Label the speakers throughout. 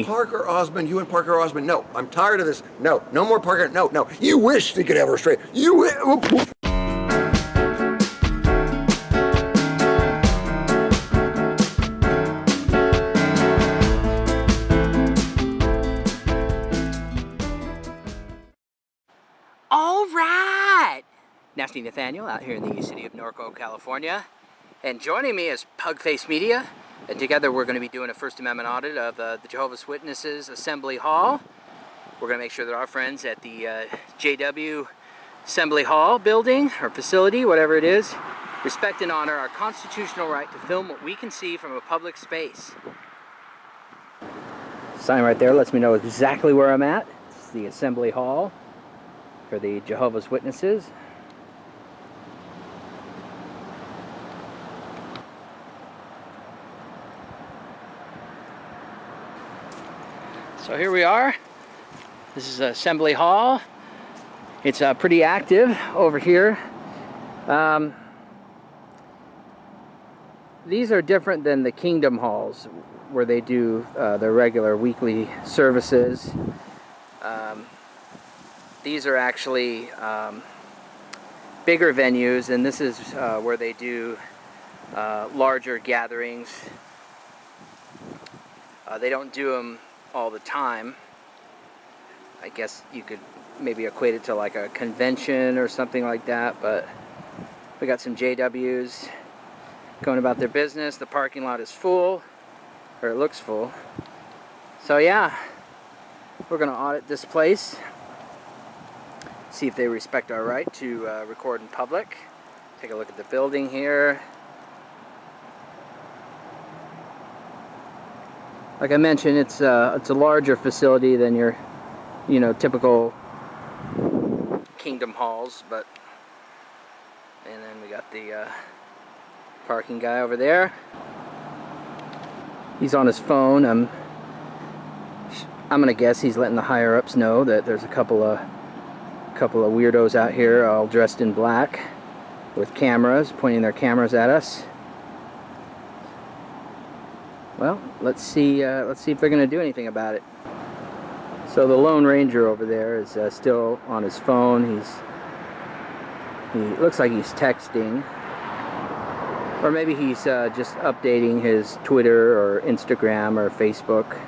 Speaker 1: Parker Osmond, you and Parker Osmond. No, I'm tired of this. No, no more Parker. No, no. You wish they could have a restraint. You wish.
Speaker 2: All right! Nasty Nathaniel out here in the city of Norco, California. And joining me is Pugface Media. And together we're going to be doing a First Amendment audit of the Jehovah's Witnesses Assembly Hall. We're going to make sure that our friends at the JW Assembly Hall building or facility, whatever it is, respect and honor our constitutional right to film what we can see from a public space. Sign right there lets me know exactly where I'm at. It's the Assembly Hall for the Jehovah's Witnesses. So here we are. This is Assembly Hall. It's pretty active over here. These are different than the Kingdom Halls where they do their regular weekly services. These are actually bigger venues, and this is where they do larger gatherings. They don't do them all the time. I guess you could maybe equate it to like a convention or something like that, but we got some JWs going about their business. The parking lot is full, or it looks full. So yeah, we're gonna audit this place, see if they respect our right to record in public. Take a look at the building here. Like I mentioned, it's a larger facility than your, typical Kingdom Halls, but and then we got the parking guy over there. He's on his phone. I'm gonna guess he's letting the higher ups know that there's a couple of weirdos out here all dressed in black with cameras, pointing their cameras at us. Well, let's see if they're going to do anything about it. So the Lone Ranger over there is still on his phone. He looks like he's texting, or maybe he's just updating his Twitter or Instagram or Facebook.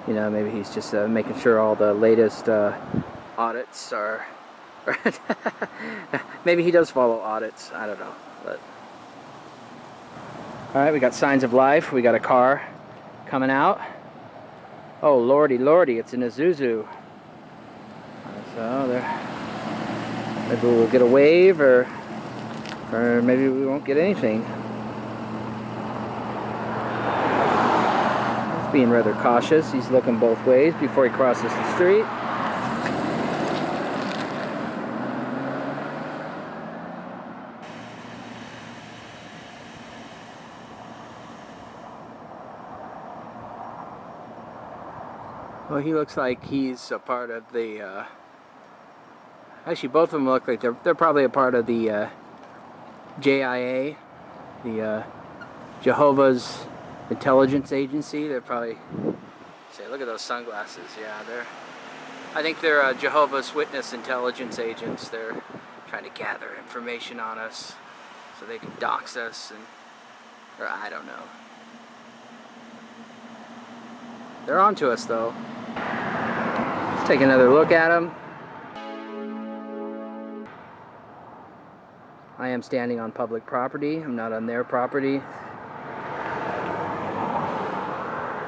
Speaker 2: Maybe he's just making sure all the latest audits are. Maybe he does follow audits. I don't know, but. Alright, we got signs of life. We got a car coming out. Oh, lordy, lordy, it's an Isuzu. So there. Maybe we'll get a wave, or maybe we won't get anything. He's being rather cautious. He's looking both ways before he crosses the street. Well, he looks like he's a part of the, actually both of them look like they're probably a part of the JIA, the Jehovah's Intelligence Agency. They're probably, say, look at those sunglasses. Yeah, I think they're Jehovah's Witness intelligence agents. They're trying to gather information on us so they can dox us, or I don't know. They're on to us though. Let's take another look at them. I am standing on public property. I'm not on their property.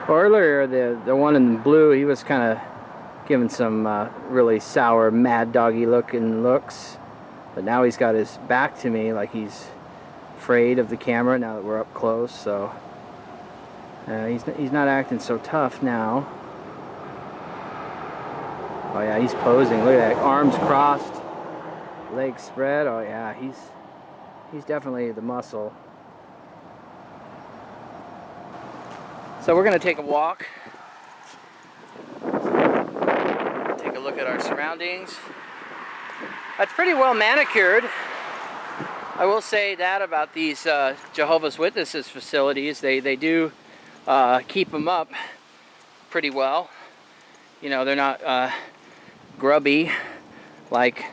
Speaker 2: Earlier, the one in blue, he was kind of giving some really sour, mad doggy looks. But now he's got his back to me, like he's afraid of the camera now that we're up close. So he's not acting so tough now. Oh yeah, he's posing. Look at that, arms crossed, legs spread. Oh yeah, he's definitely the muscle. So we're gonna take a walk, take a look at our surroundings. It's pretty well manicured. I will say that about these Jehovah's Witnesses facilities. They do keep them up pretty well. You know, they're not grubby like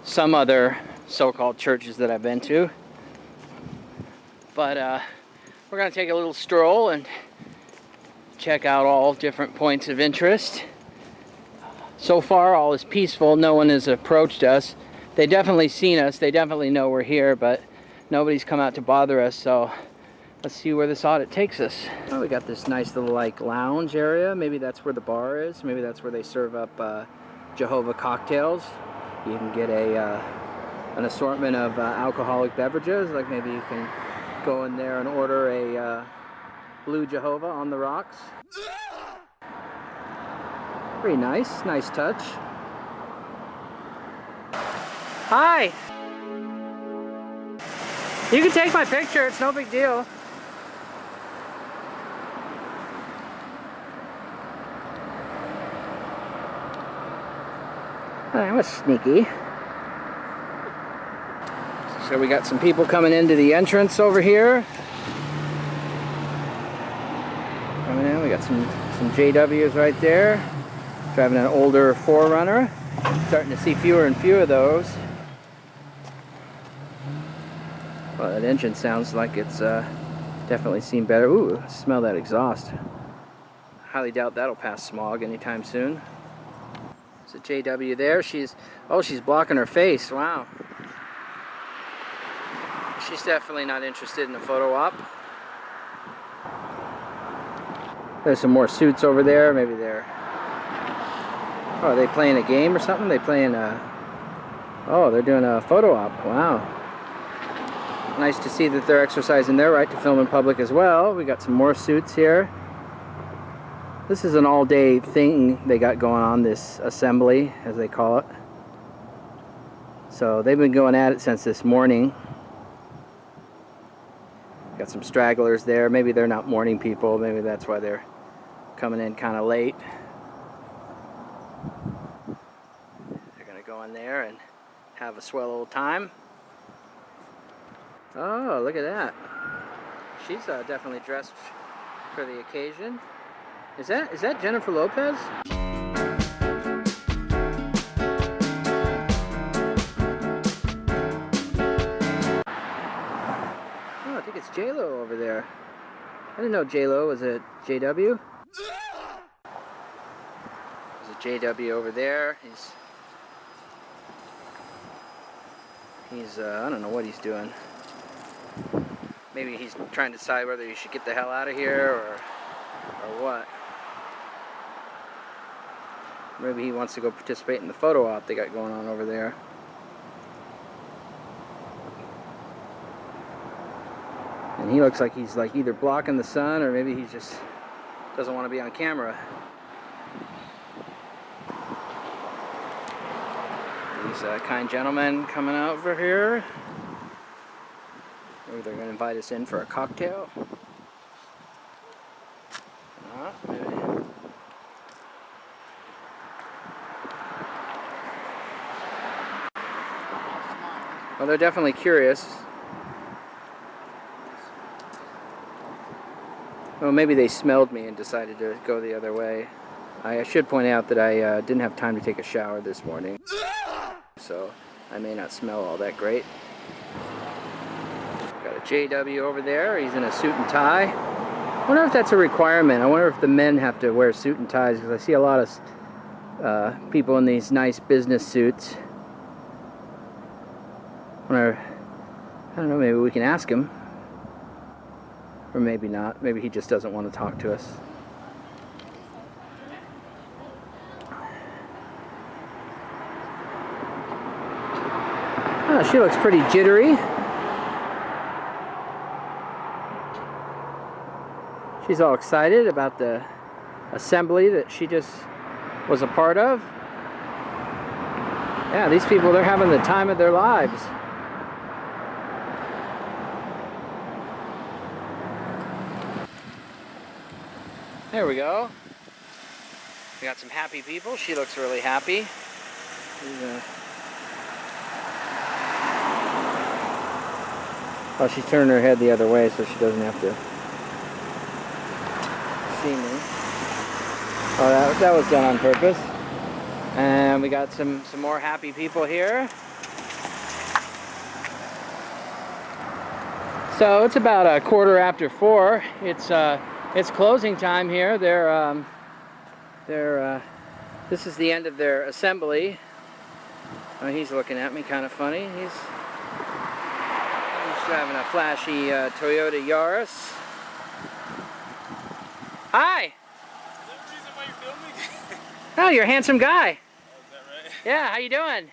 Speaker 2: some other so-called churches that I've been to. But we're going to take a little stroll and check out all different points of interest. So far, all is peaceful. No one has approached us. They definitely seen us. They definitely know we're here, but nobody's come out to bother us. So let's see where this audit takes us. Oh, we got this nice little like lounge area. Maybe that's where the bar is. Maybe that's where they serve up Jehovah cocktails. You can get an assortment of alcoholic beverages. Like maybe you can go in there and order a Blue Jehovah on the rocks. Pretty nice, nice touch. Hi! You can take my picture, it's no big deal. That was sneaky. So we got some people coming into the entrance over here. Coming in, we got some JWs right there. Driving an older 4Runner. Starting to see fewer and fewer of those. Well, that engine sounds like it's definitely seen better. Ooh, smell that exhaust. Highly doubt that'll pass smog anytime soon. There's a JW there. She's blocking her face. Wow. She's definitely not interested in a photo op. There's some more suits over there. Maybe they're... Oh, are they playing a game or something? They playing Oh, they're doing a photo op. Wow. Nice to see that they're exercising their right to film in public as well. We got some more suits here. This is an all-day thing they got going on, this assembly, as they call it. So they've been going at it since this morning. Got some stragglers there. Maybe they're not morning people. Maybe that's why they're coming in kind of late. They're going to go in there and have a swell old time. Oh, look at that. She's definitely dressed for the occasion. Is that Jennifer Lopez? Oh, I think it's J-Lo over there. I didn't know J-Lo was a JW. There's a JW over there. He's I don't know what he's doing. Maybe he's trying to decide whether he should get the hell out of here or what. Maybe he wants to go participate in the photo op they got going on over there. And he looks like he's like either blocking the sun or maybe he just doesn't want to be on camera. These kind gentlemen coming out over here. Maybe they're going to invite us in for a cocktail. Maybe. Well, they're definitely curious. Well, maybe they smelled me and decided to go the other way. I should point out that I didn't have time to take a shower this morning, so I may not smell all that great. Got a JW over there. He's in a suit and tie. I wonder if that's a requirement. I wonder if the men have to wear suit and ties, because I see a lot of people in these nice business suits. I don't know, maybe we can ask him. Or maybe not. Maybe he just doesn't want to talk to us. Oh, she looks pretty jittery. She's all excited about the assembly that she just was a part of. Yeah, these people, they're having the time of their lives. There we go. We got some happy people. She looks really happy. Oh, she's turning her head the other way so she doesn't have to see me. Oh, that was done on purpose. And we got some more happy people here. So it's about 4:15. It's closing time here. This is the end of their assembly. Oh, he's looking at me kind of funny. He's driving a flashy Toyota Yaris. Hi.
Speaker 3: Is that the reason why you're filming?
Speaker 2: Oh, you're a handsome guy.
Speaker 3: Oh, is that right?
Speaker 2: Yeah. How you doing?
Speaker 3: All right.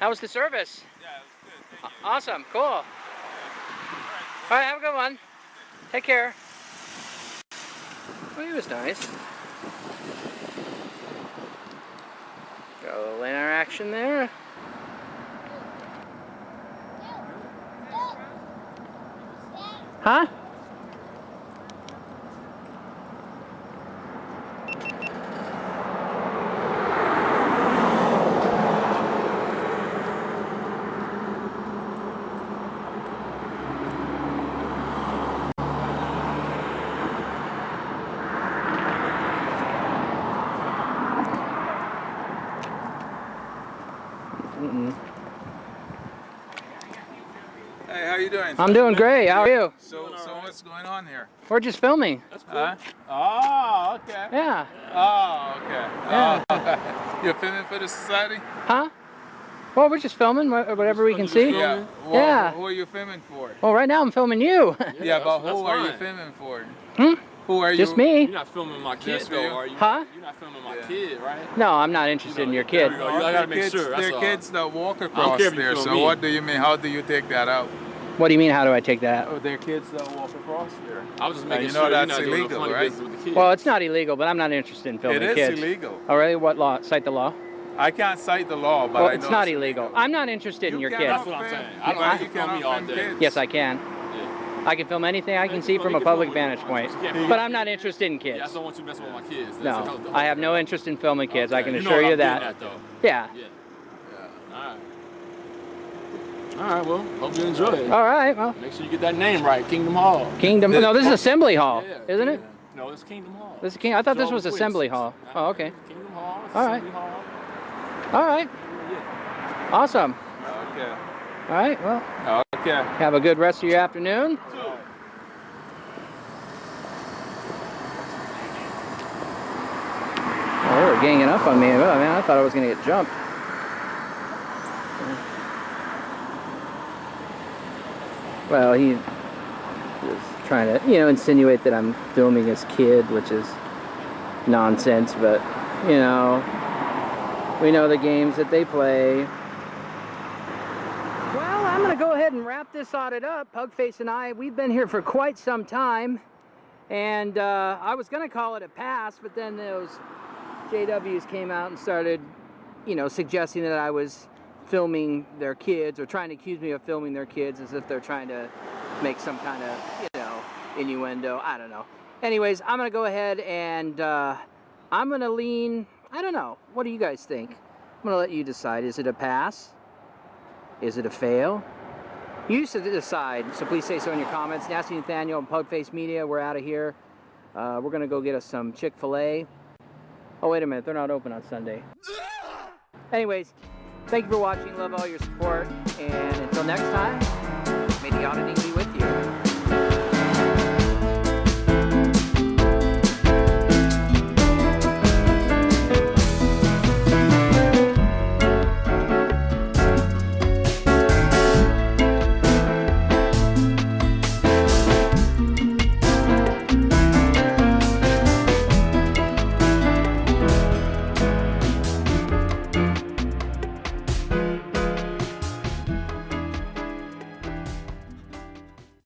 Speaker 2: How was the service?
Speaker 3: Yeah, it was good. Thank you.
Speaker 2: Awesome. Cool.
Speaker 3: All
Speaker 2: Alright, have a good one. Take care. Well, he was nice. Got a little interaction there. Huh?
Speaker 3: Hey, how you doing?
Speaker 2: I'm doing great. How are you?
Speaker 3: So what's going on here?
Speaker 2: We're just filming.
Speaker 3: That's cool. Oh, okay.
Speaker 2: Yeah.
Speaker 3: Oh, okay.
Speaker 2: Yeah.
Speaker 3: Oh, you're filming for the society?
Speaker 2: Huh? Well, we're just filming whatever we can see.
Speaker 3: Yeah. Well,
Speaker 2: Yeah.
Speaker 3: Who are you filming for?
Speaker 2: Well, right now I'm filming you.
Speaker 3: Yeah, but
Speaker 4: that's
Speaker 3: who are you
Speaker 4: fine.
Speaker 3: filming for?
Speaker 2: Hmm?
Speaker 3: Who are you?
Speaker 2: Just me.
Speaker 4: You're not filming my kid
Speaker 3: Just for
Speaker 4: though,
Speaker 3: you?
Speaker 4: are you?
Speaker 2: Huh?
Speaker 4: You're not filming my
Speaker 3: Yeah.
Speaker 4: kid, right?
Speaker 2: No, I'm not interested in your kid.
Speaker 4: There we go. I gotta make
Speaker 3: Kids-
Speaker 4: sure. That's
Speaker 3: There are
Speaker 4: all.
Speaker 3: kids that walk
Speaker 4: care
Speaker 3: across
Speaker 4: if you
Speaker 3: there.
Speaker 4: film
Speaker 3: So
Speaker 4: me.
Speaker 3: what do you mean? How do you take that out?
Speaker 2: What do you mean, how do I take that?
Speaker 3: Oh, there are kids that walk across there.
Speaker 4: I was just
Speaker 3: Now,
Speaker 4: making
Speaker 3: you know
Speaker 4: sure
Speaker 3: that's
Speaker 4: you're not doing
Speaker 3: illegal,
Speaker 4: no funny
Speaker 3: right?
Speaker 4: business with the kid.
Speaker 2: Well, it's not illegal, but I'm not interested in filming
Speaker 3: It is
Speaker 2: kids.
Speaker 3: illegal.
Speaker 2: Oh, really? What law? Cite the law?
Speaker 3: I can't cite the law, but
Speaker 2: Well,
Speaker 3: I
Speaker 2: it's
Speaker 3: know
Speaker 2: not illegal. I'm not interested in
Speaker 3: You
Speaker 2: your
Speaker 3: cannot
Speaker 2: kid.
Speaker 4: That's what I'm
Speaker 3: film-
Speaker 4: saying. I don't
Speaker 3: but
Speaker 4: have
Speaker 3: you
Speaker 4: to film me
Speaker 3: cannot
Speaker 4: all
Speaker 3: film
Speaker 4: day.
Speaker 3: kids.
Speaker 2: Yes, I can.
Speaker 4: Yeah.
Speaker 2: I can film anything I can
Speaker 4: You
Speaker 2: see
Speaker 4: can
Speaker 2: from a
Speaker 4: film
Speaker 2: public
Speaker 4: me.
Speaker 2: vantage point.
Speaker 4: You can't film
Speaker 2: But
Speaker 4: me.
Speaker 2: I'm not interested in
Speaker 4: Yeah, I
Speaker 2: kids.
Speaker 4: just don't want you messing with my kids. That's
Speaker 2: No,
Speaker 4: the whole
Speaker 2: I have
Speaker 4: thing.
Speaker 2: no interest in filming kids. I
Speaker 4: Okay.
Speaker 2: can
Speaker 4: You know
Speaker 2: assure
Speaker 4: what
Speaker 2: you
Speaker 4: I'm getting
Speaker 2: that.
Speaker 4: at, though.
Speaker 2: Yeah.
Speaker 4: Yeah. All right. All right. Well, hope you enjoy it.
Speaker 2: All right. Well,
Speaker 4: Make sure you get that name right, Kingdom Hall.
Speaker 2: Kingdom. No, this is Assembly Hall,
Speaker 4: Yeah.
Speaker 2: isn't it?
Speaker 4: No, it's Kingdom Hall.
Speaker 2: This is King. I thought
Speaker 4: It's
Speaker 2: this
Speaker 4: all
Speaker 2: was
Speaker 4: the quiz.
Speaker 2: Assembly Hall. Oh, okay.
Speaker 4: Kingdom Hall.
Speaker 2: All right.
Speaker 4: Assembly Hall.
Speaker 2: All right.
Speaker 4: Yeah.
Speaker 2: Awesome.
Speaker 3: Okay.
Speaker 2: All right. Well,
Speaker 3: Okay.
Speaker 2: have a good rest of your afternoon. Oh, they were ganging up on me. Oh, man, I thought I was going to get jumped. Well, he was trying to, insinuate that I'm filming his kid, which is nonsense, but, we know the games that they play. Well, I'm going to go ahead and wrap this audit up. Pugface and I, we've been here for quite some time, and I was going to call it a pass, but then those JWs came out and started, suggesting that I was filming their kids, or trying to accuse me of filming their kids, as if they're trying to make some kind of, innuendo. I don't know. Anyways, I'm going to go ahead and I'm going to lean, I don't know. What do you guys think? I'm going to let you decide. Is it a pass? Is it a fail? You used to decide, so please say so in your comments. Nasty Nathaniel and Pugface Media, we're out of here. We're going to go get us some Chick-fil-A. Oh, wait a minute. They're not open on Sunday. Anyways, thank you for watching. Love all your support. And until next time, may the auditing be with you.